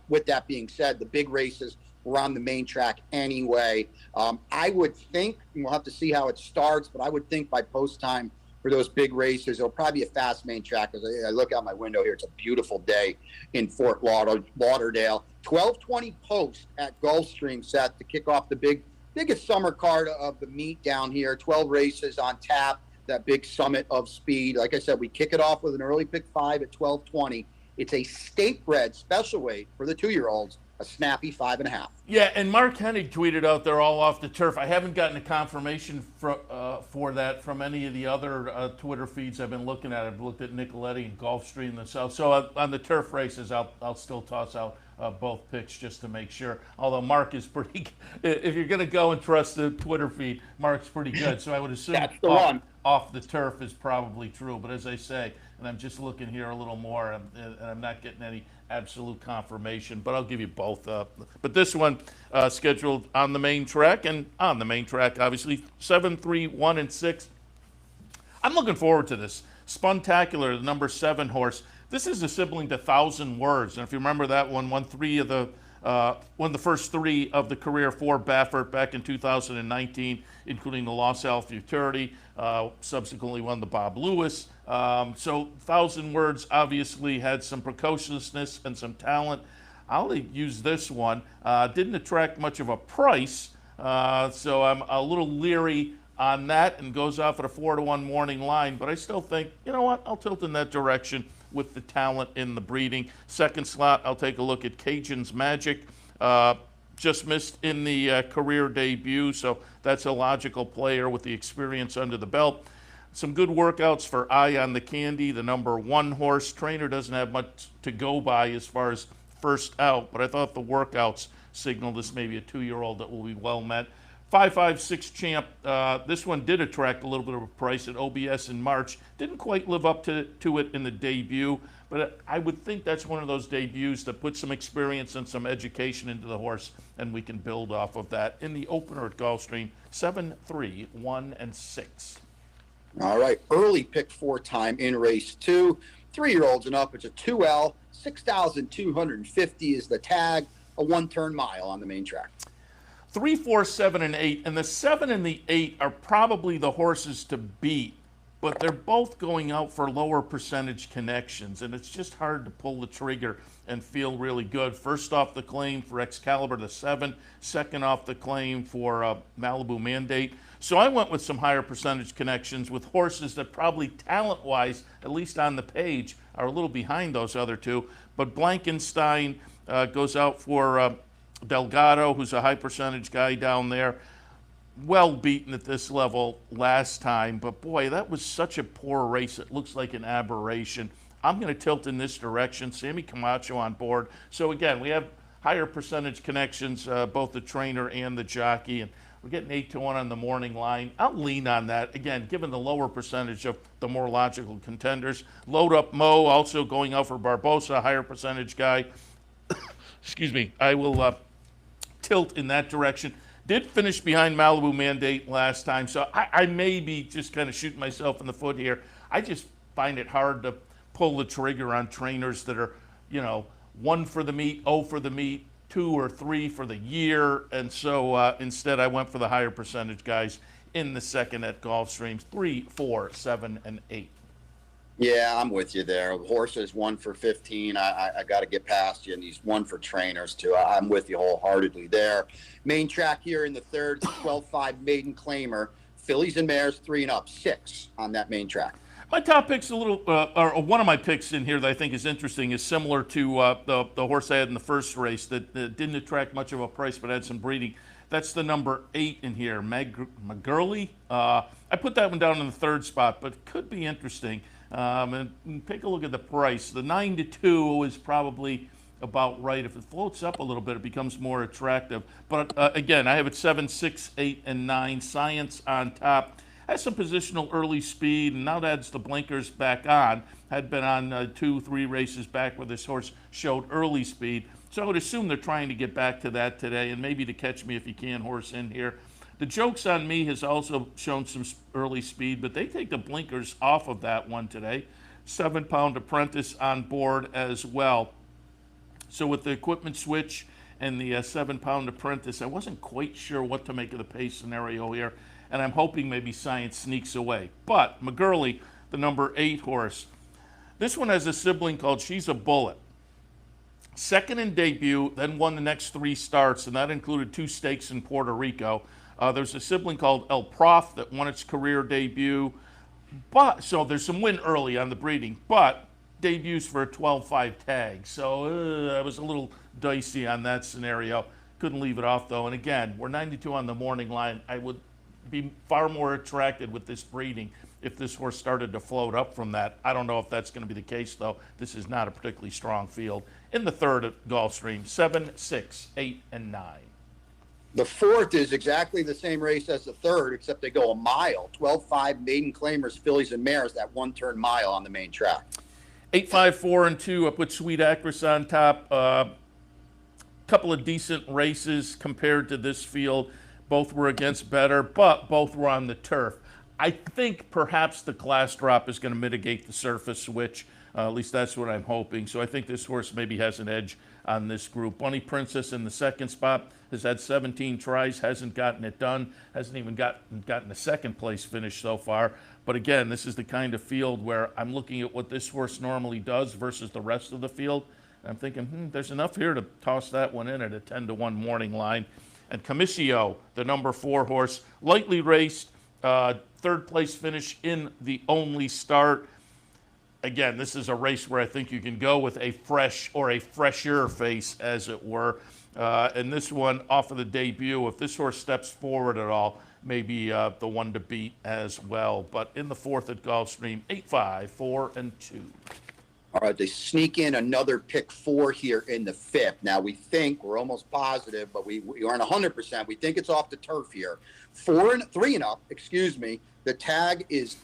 S3: with that being said, the big races were on the main track anyway. I would think, and we'll have to see how it starts, but I would think by post time for those big races. It'll probably be a fast main track. As I look out my window here, it's a beautiful day in Fort Lauderdale. 12:20 post at Gulfstream, Seth, to kick off the biggest summer card of the meet down here. 12 races on tap, that big summit of speed. Like I said, we kick it off with an early pick 5 at 12:20. It's a state-bred special weight for the 2-year-olds, a snappy 5.5.
S2: Yeah, and Mark Hennig tweeted out they're all off the turf. I haven't gotten a confirmation for that from any of the other Twitter feeds I've been looking at. I've looked at Nicoletti and Gulfstream themselves. So on the turf races, I'll still toss out both picks just to make sure. Although Mark is pretty, if you're going to go and trust the Twitter feed, Mark's pretty good. So I would assume
S3: That's the one.
S2: Off the turf is probably true. But as I say, and I'm just looking here a little more, and I'm not getting any absolute confirmation, but I'll give you both. But this one scheduled on the main track, and on the main track, obviously, 7, 3, 1, and 6. I'm looking forward to this. Spuntacular, the number 7 horse. This is a sibling to 1,000 Words, and if you remember that one, won the first 3 of the career for Baffert back in 2019, including the Los Al Futurity. Subsequently won the Bob Lewis. So 1,000 Words obviously had some precociousness and some talent. I'll use this one. Didn't attract much of a price, so I'm a little leery on that, and goes off at a 4-1 morning line. But I still think, you know what, I'll tilt in that direction with the talent in the breeding. Second slot, I'll take a look at Cajun's Magic. Just missed in the career debut, so that's a logical player with the experience under the belt. Some good workouts for Eye on the Candy, the number 1 horse. Trainer doesn't have much to go by as far as first out, but I thought the workouts signaled this maybe a 2-year-old that will be well met. 556 Champ, this one did attract a little bit of a price at OBS in March. Didn't quite live up to it in the debut, but I would think that's one of those debuts that puts some experience and some education into the horse, and we can build off of that in the opener at Gulfstream. 7, 3, 1, and 6.
S3: All right, early pick 4 time in race 2. 3-year-olds and up, it's a 2L. 6,250 is the tag, a 1-turn mile on the main track.
S2: 3, 4, 7, and 8, and the 7 and the 8 are probably the horses to beat, but they're both going out for lower percentage connections, and it's just hard to pull the trigger and feel really good. First off the claim for Excalibur, the 7. Second off the claim for Malibu Mandate. So I went with some higher percentage connections with horses that probably talent-wise, at least on the page, are a little behind those other 2. But Blankenstein goes out for Delgado, who's a high percentage guy down there. Well beaten at this level last time, but boy, that was such a poor race. It looks like an aberration. I'm going to tilt in this direction. Sammy Camacho on board. So again, we have higher percentage connections, both the trainer and the jockey, and we're getting 8-1 on the morning line. I'll lean on that, again, given the lower percentage of the more logical contenders. Load Up Mo also going out for Barbosa, higher percentage guy. Excuse me. I will tilt in that direction. Did finish behind Malibu Mandate last time, so I may be just kind of shooting myself in the foot here. I just find it hard to pull the trigger on trainers that are, 1 for the meet, 0 for the meet, 2 or 3 for the year, and so instead I went for the higher percentage guys in the second at Gulfstream. 3, 4, 7, and 8.
S3: Yeah, I'm with you there. Horses 1 for 15. I got to get past you, and he's 1 for trainers too. I'm with you wholeheartedly there. Main track here in the third, 12-5 maiden claimer. Fillies and mares 3 and up, 6 on that main track.
S2: My top pick's a little, or one of my picks in here that I think is interesting is similar to the horse I had in the first race that didn't attract much of a price but had some breeding. That's the number 8 in here, McGurley. I put that one down in the third spot, but could be interesting. And take a look at the price. The 9-2 is probably about right. If it floats up a little bit, it becomes more attractive. But again, I have it 7, 6, 8, and 9. Science on top. Has some positional early speed, and now that adds the blinkers back on. Had been on 2, 3 races back where this horse showed early speed. So I would assume they're trying to get back to that today, and maybe to Catch Me If You Can horse in here. The Joke's on Me has also shown some early speed, but they take the blinkers off of that one today. 7-pound Apprentice on board as well. So with the equipment switch and the 7-pound Apprentice, I wasn't quite sure what to make of the pace scenario here. and I'm hoping maybe Science sneaks away. But McGurley, the number 8 horse, this one has a sibling called She's a Bullet. Second in debut, then won the next 3 starts, and that included 2 stakes in Puerto Rico. There's a sibling called El Prof that won its career debut. But so there's some win early on the breeding, but debuts for a 12-5 tag. So I was a little dicey on that scenario. Couldn't leave it off, though. And again, we're 92 on the morning line. I would be far more attracted with this breeding if this horse started to float up from that. I don't know if that's going to be the case, though. This is not a particularly strong field. In the third at Gulfstream, 7, 6, 8, and 9.
S3: The fourth is exactly the same race as the third, except they go a mile. 12-5 maiden claimers, fillies and mares, that one-turn mile on the main track.
S2: 8, 5, 4, and 2. I put Sweet Actress on top. Couple of decent races compared to this field. Both were against better, but both were on the turf. I think perhaps the class drop is going to mitigate the surface switch. At least that's what I'm hoping. So I think this horse maybe has an edge on this group. Bunny Princess in the second spot has had 17 tries, hasn't gotten it done, hasn't even gotten a second place finish so far. But again, this is the kind of field where I'm looking at what this horse normally does versus the rest of the field. And I'm thinking, there's enough here to toss that one in at a 10-1 morning line. And Comicio, the number 4 horse, lightly raced, third place finish in the only start. Again, this is a race where I think you can go with a fresh or a fresher face, as it were. And this one, off of the debut, if this horse steps forward at all, maybe the one to beat as well. But in the fourth at Gulfstream, 8, 5, 4, and 2.
S3: All right, they sneak in another pick 4 here in the fifth. Now, we think, we're almost positive, but we aren't 100%. We think it's off the turf here. 3 and up, the tag is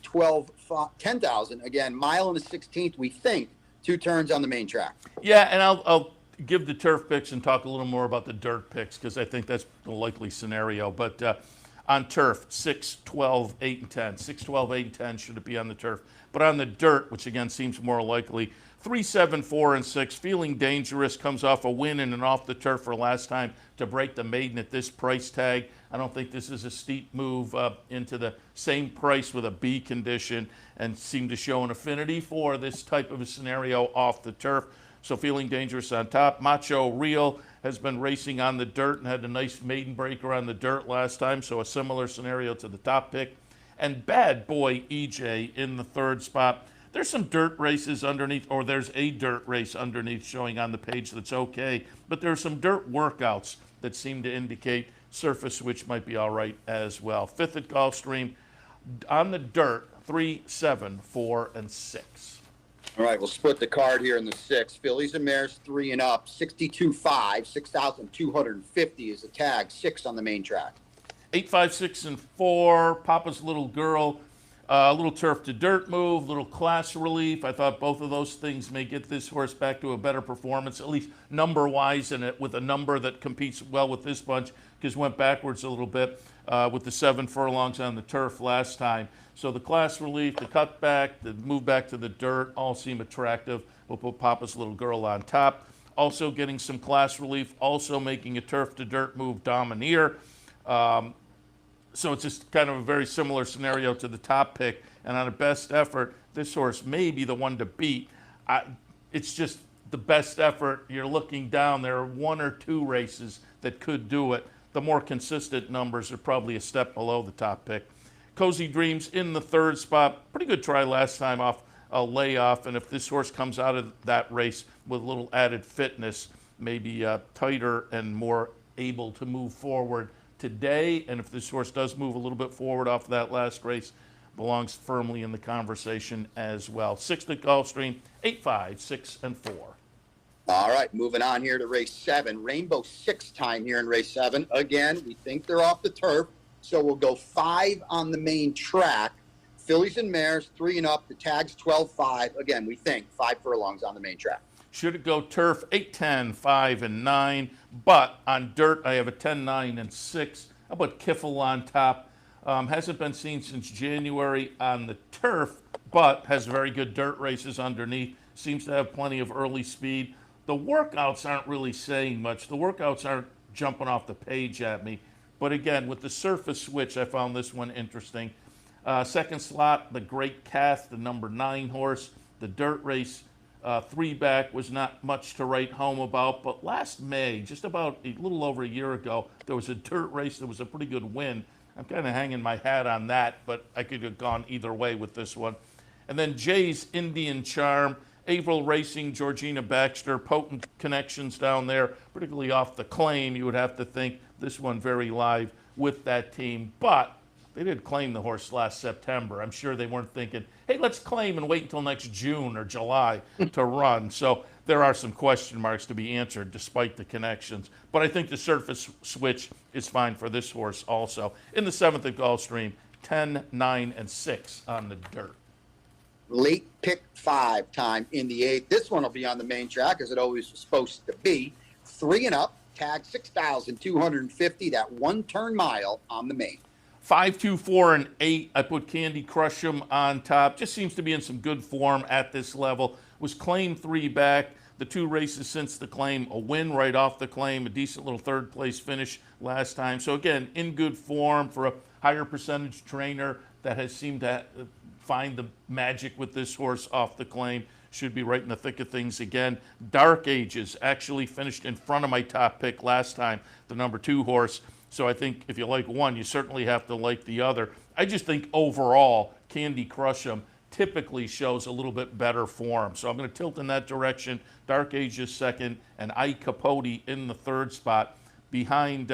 S3: 10,000. Again, mile and a 16th, we think, 2 turns on the main track.
S2: Yeah, and I'll give the turf picks and talk a little more about the dirt picks because I think that's the likely scenario. But on turf, 6, 12, 8, and 10. 6, 12, 8, and 10 should it be on the turf. But on the dirt, which again seems more likely, 3, 7, 4, and 6. Feeling Dangerous comes off a win in and off the turf for last time to break the maiden at this price tag. I don't think this is a steep move into the same price with a B condition and seem to show an affinity for this type of a scenario off the turf. So Feeling Dangerous on top. Macho Real has been racing on the dirt and had a nice maiden breaker on the dirt last time, so a similar scenario to the top pick. And Bad Boy EJ in the third spot. There's some dirt races underneath, or there's a dirt race underneath showing on the page that's okay, but there are some dirt workouts that seem to indicate surface switch might be all right as well. Fifth at Gulfstream, on the dirt, 3, 7, 4, and 6.
S3: All right, we'll split the card here in the 6. Fillies and mares 3 and up, 62.5, 6,250 is the tag, 6 on the main track.
S2: 8, 5, 6, and 4. Papa's Little Girl, a little turf to dirt move, little class relief. I thought both of those things may get this horse back to a better performance, at least number-wise, and with a number that competes well with this bunch, because went backwards a little bit with the 7 furlongs on the turf last time. So the class relief, the cutback, the move back to the dirt, all seem attractive. We'll put Papa's Little Girl on top. Also getting some class relief, also making a turf to dirt move, Domineer. So it's just kind of a very similar scenario to the top pick. And on a best effort, this horse may be the one to beat. It's just the best effort. You're looking down. There are 1 or 2 races that could do it. The more consistent numbers are probably a step below the top pick. Cozy Dreams in the third spot. Pretty good try last time off a layoff. And if this horse comes out of that race with a little added fitness, maybe tighter and more able to move forward today, and if this horse does move a little bit forward off that last race, belongs firmly in the conversation as well. 6th at Gulfstream, 8, 5, 6, and 4.
S3: All right, moving on here to race 7. Rainbow 6 time here in race 7. Again, we think they're off the turf, so we'll go 5 on the main track. Fillies and mares, 3 and up. The tag's 12-5. Again, we think 5 furlongs on the main track.
S2: Should it go turf, 8, 10, 5, and 9. But on dirt, I have a 10, 9, and 6. How about Kiffle on top? Hasn't been seen since January on the turf, but has very good dirt races underneath. Seems to have plenty of early speed. The workouts aren't really saying much. The workouts aren't jumping off the page at me. But again, with the surface switch, I found this one interesting. Second slot, the Great Cath, the number 9 horse. The dirt race 3-back was not much to write home about, but last May, just about a little over a year ago, there was a dirt race that was a pretty good win. I'm kind of hanging my hat on that, but I could have gone either way with this one. And then Jay's Indian Charm, April Racing, Georgina Baxter, potent connections down there, particularly off the claim. You would have to think this one very live with that team, but they did claim the horse last September. I'm sure they weren't thinking, hey, let's claim and wait until next June or July to run. So there are some question marks to be answered despite the connections. But I think the surface switch is fine for this horse also. In the 7th at Gulfstream, 10, 9, and 6 on the dirt.
S3: Late pick 5 time in the 8th. This one will be on the main track, as it always was supposed to be. 3 and up, tag 6,250, that 1-turn mile on the main.
S2: 5, 2, 4, and 8. I put Candy Crush'em on top. Just seems to be in some good form at this level. Was claimed 3-back. The 2 races since the claim, a win right off the claim, a decent little 3rd place finish last time. So again, in good form for a higher percentage trainer that has seemed to find the magic with this horse off the claim. Should be right in the thick of things again. Dark Ages actually finished in front of my top pick last time, the number 2 horse. So I think if you like one, you certainly have to like the other. I just think overall, Candy Crush'em typically shows a little bit better form. So I'm going to tilt in that direction. Dark Ages 2nd, and I Capote in the 3rd spot behind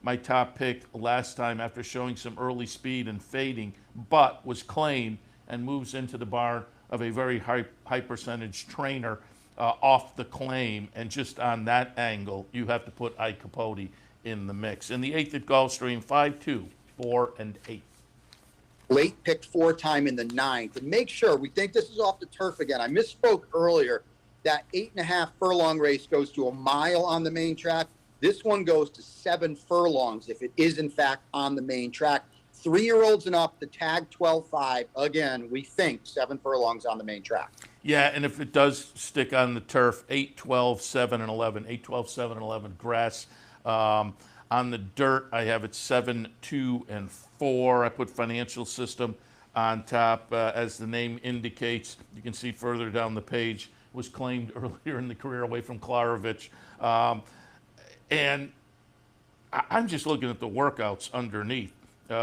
S2: my top pick last time after showing some early speed and fading, but was claimed and moves into the barn of a very high percentage trainer off the claim. And just on that angle, you have to put I Capote in the mix. In the 8th at Gulfstream, 5, 2, 4, and 8.
S3: Late pick 4 time in the 9th. And make sure, we think this is off the turf again. I misspoke earlier. That 8.5 furlong race goes to a mile on the main track. This one goes to 7 furlongs if it is in fact on the main track. 3-year-olds and up, the tag 12-5. Again, we think 7 furlongs on the main track.
S2: Yeah, and if it does stick on the turf, 8, 12, 7, and 11. 8, 12, 7, and 11 grass. On the dirt, I have it 7, 2, and 4. I put Financial System on top. As the name indicates, you can see further down the page, was claimed earlier in the career away from Klarovich. And I'm just looking at the workouts underneath.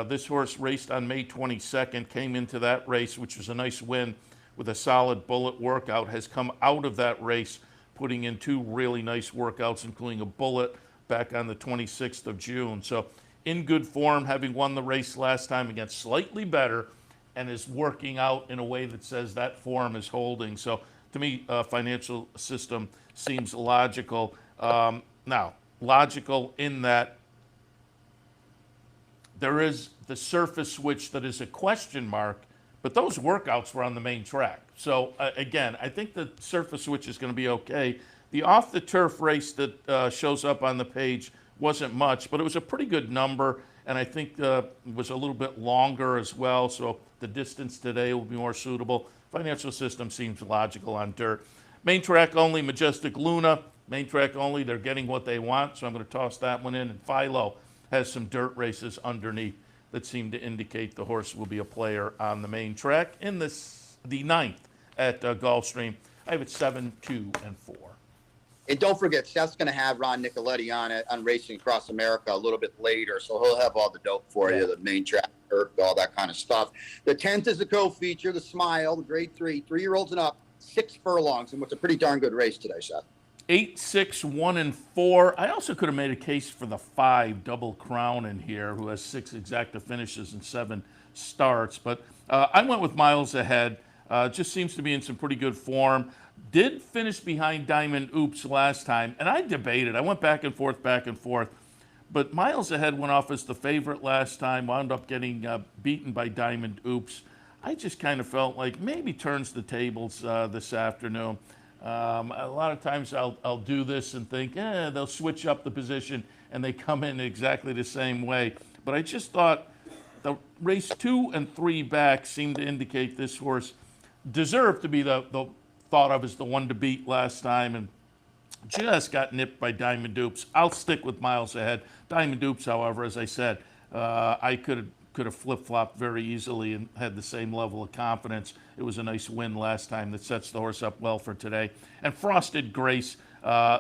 S2: This horse raced on May 22nd, came into that race, which was a nice win with a solid bullet workout, has come out of that race, putting in 2 really nice workouts, including a bullet back on the 26th of June. So in good form, having won the race last time against slightly better, and is working out in a way that says that form is holding. So to me, Financial System seems logical. Now, logical in that there is the surface switch that is a question mark, but those workouts were on the main track. So again, I think the surface switch is going to be okay. The off-the-turf race that shows up on the page wasn't much, but it was a pretty good number, and I think it was a little bit longer as well, so the distance today will be more suitable. Financial System seems logical on dirt. Main track only, Majestic Luna. Main track only, they're getting what they want, so I'm going to toss that one in. And Philo has some dirt races underneath that seem to indicate the horse will be a player on the main track. In the 9th at Gulfstream, I have it 7, 2, and 4.
S3: And don't forget, Seth's going to have Ron Nicoletti on it on Racing Across America a little bit later, so he'll have all the dope for you, the main track, all that kind of stuff. The 10th is the co-feature, the Smile, the Grade 3, 3-year-olds and up, 6 furlongs, and what's a pretty darn good race today, Seth.
S2: 8, 6, 1, and 4. I also could have made a case for the 5 Double Crown in here, who has 6 exacta finishes and 7 starts. But I went with Miles Ahead. Just seems to be in some pretty good form. Did finish behind Diamond Oops last time, and I debated. I went back and forth. But Miles Ahead went off as the favorite last time, wound up getting beaten by Diamond Oops. I just kind of felt like maybe turns the tables this afternoon. A lot of times I'll do this and think, they'll switch up the position and they come in exactly the same way. But I just thought the race 2 and 3 back seemed to indicate this horse deserved to be the thought of as the one to beat last time. And just got nipped by Diamond Dupes. I'll stick with Miles Ahead. Diamond Dupes, however, as I said, I could have flip-flopped very easily and had the same level of confidence. It was a nice win last time that sets the horse up well for today. And Frosted Grace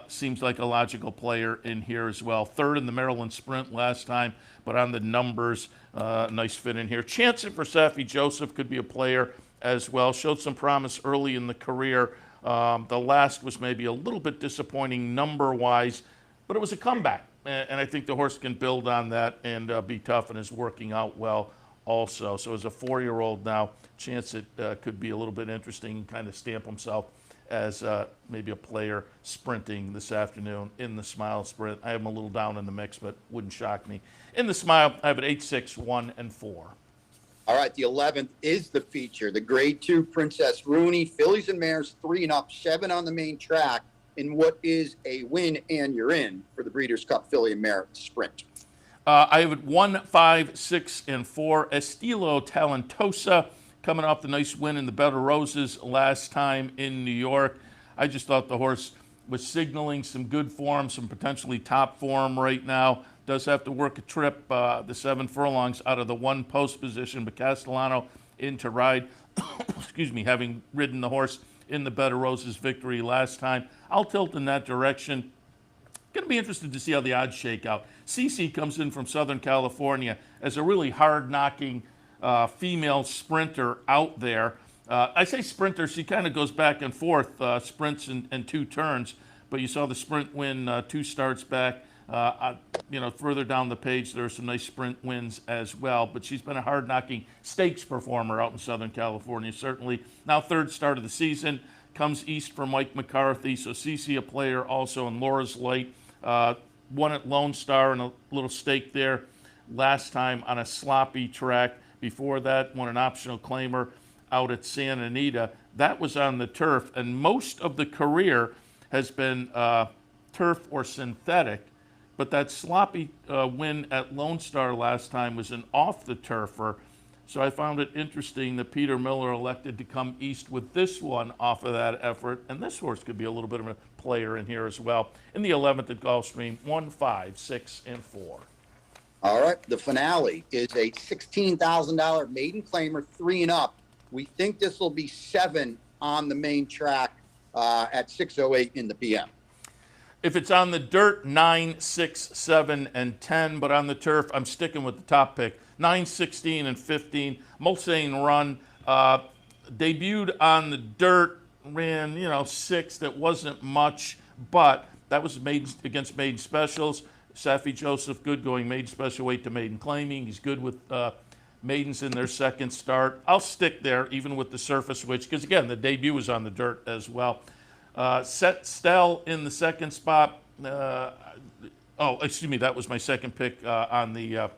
S2: seems like a logical player in here as well. Third in the Maryland Sprint last time, but on the numbers, nice fit in here. Chance It for Safi Joseph could be a player as well. Showed some promise early in the career. The last was maybe a little bit disappointing number-wise, but it was a comeback. And I think the horse can build on that and be tough, and is working out well also. So as a 4-year-old now, Chance It could be a little bit interesting, kind of stamp himself as maybe a player sprinting this afternoon in the Smile Sprint. I have him a little down in the mix, but wouldn't shock me. In the Smile, I have it 8, 6, 1, and 4.
S3: All right, the 11th is the feature. The Grade 2 Princess Rooney, fillies and mares 3 and up, 7 on the main track in what is a win and you're in for the Breeders' Cup Filly and Mare Sprint.
S2: I have it 1, 5, 6, and 4. Estilo Talentosa, coming off the nice win in the Bed of Roses last time in New York. I just thought the horse was signaling some good form, some potentially top form right now. Does have to work a trip, the 7 furlongs out of the 1 post position, but Castellano in to ride, excuse me, having ridden the horse in the Bed of Roses victory last time. I'll tilt in that direction. Going to be interested to see how the odds shake out. Cece comes in from Southern California as a really hard-knocking female sprinter out there. I say sprinter, she kind of goes back and forth, sprints and 2 turns, but you saw the sprint win 2 starts back. Further down the page, there are some nice sprint wins as well, but she's been a hard-knocking stakes performer out in Southern California, certainly. Now 3rd start of the season, comes east from Mike McCarthy, so Cece a player also in Laura's Light. Won at Lone Star and a little stake there last time on a sloppy track. Before that, won an optional claimer out at Santa Anita. That was on the turf, and most of the career has been turf or synthetic. But that sloppy win at Lone Star last time was an off-the-turfer. So I found it interesting that Peter Miller elected to come east with this one off of that effort. And this horse could be a little bit of a player in here as well. In the 11th at Gulfstream, 1, 5, 6, and 4.
S3: All right, the finale is a $16,000 maiden claimer, 3 and up. We think this will be 7 on the main track at 6:08 in the PM.
S2: If it's on the dirt, 9, 6, 7, and 10. But on the turf, I'm sticking with the top pick. 9, 16, and 15. Mulsanne Run debuted on the dirt, ran 6th. That wasn't much, but that was against maiden specials. Safi Joseph, good going maiden special weight to maiden claiming. He's good with maidens in their 2nd start. I'll stick there, even with the surface switch, because again, the debut was on the dirt as well. Set Stell in the 2nd spot. Excuse me, that was my 2nd pick on the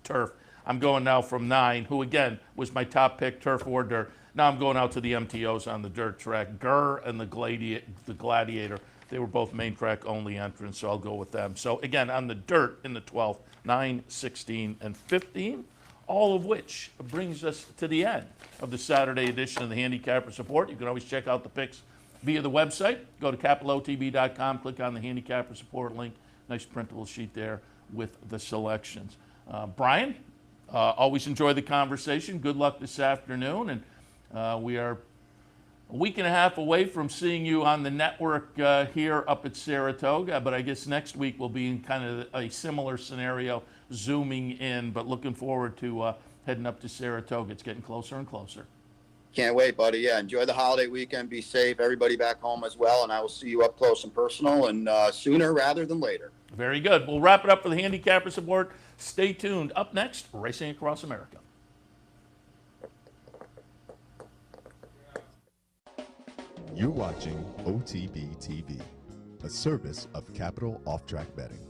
S2: turf. I'm going now from 9, who again was my top pick, turf or dirt. Now I'm going out to the MTOs on the dirt track. Gurr and the Gladiator. They were both main track only entrants, so I'll go with them. So again, on the dirt in the 12th, 9, 16, and 15, all of which brings us to the end of the Saturday edition of the Handicappers Report. You can always check out the picks via the website. Go to capitalotb.com, click on the Handicapper Support link. Nice printable sheet there with the selections. Brian, always enjoy the conversation. Good luck this afternoon. And we are a week and a half away from seeing you on the network here up at Saratoga. But I guess next week we'll be in kind of a similar scenario, zooming in. But looking forward to heading up to Saratoga. It's getting closer and closer.
S3: Can't wait, buddy. Yeah, enjoy the holiday weekend. Be safe. Everybody back home as well. And I will see you up close and personal and sooner rather than later.
S2: Very good. We'll wrap it up for the Handicapper Support. Stay tuned. Up next, Racing Across America.
S10: You're watching OTB TV, a service of Capital Off Track Betting.